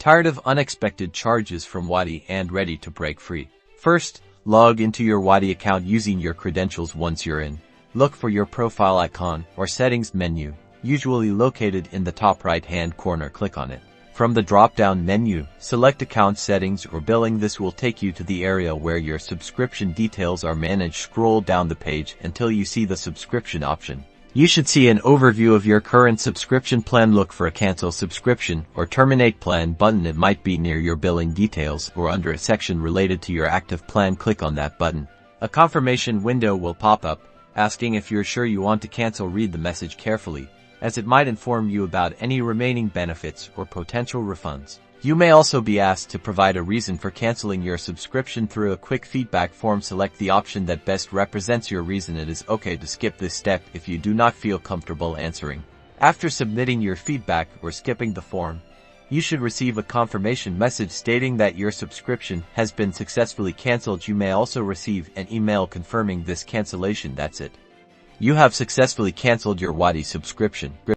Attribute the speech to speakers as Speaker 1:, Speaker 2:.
Speaker 1: Tired of unexpected charges from Wati and ready to break free? First, log into your Wati account using your credentials. Once you're in, look for your profile icon or settings menu, usually located in the top right-hand corner. Click on it. From the drop-down menu, select Account Settings or Billing. This will take you to the area where your subscription details are managed. Scroll down the page until you see the subscription option. You should see an overview of your current subscription plan. Look for a Cancel Subscription or Terminate Plan button. It might be near your billing details or under a section related to your active plan. Click on that button. A confirmation window will pop up, asking if you're sure you want to cancel. Read the message carefully, as it might inform you about any remaining benefits or potential refunds. You may also be asked to provide a reason for canceling your subscription through a quick feedback form. Select the option that best represents your reason. It is okay to skip this step if you do not feel comfortable answering. After submitting your feedback or skipping the form, you should receive a confirmation message stating that your subscription has been successfully canceled. You may also receive an email confirming this cancellation. That's it. You have successfully canceled your Wati subscription.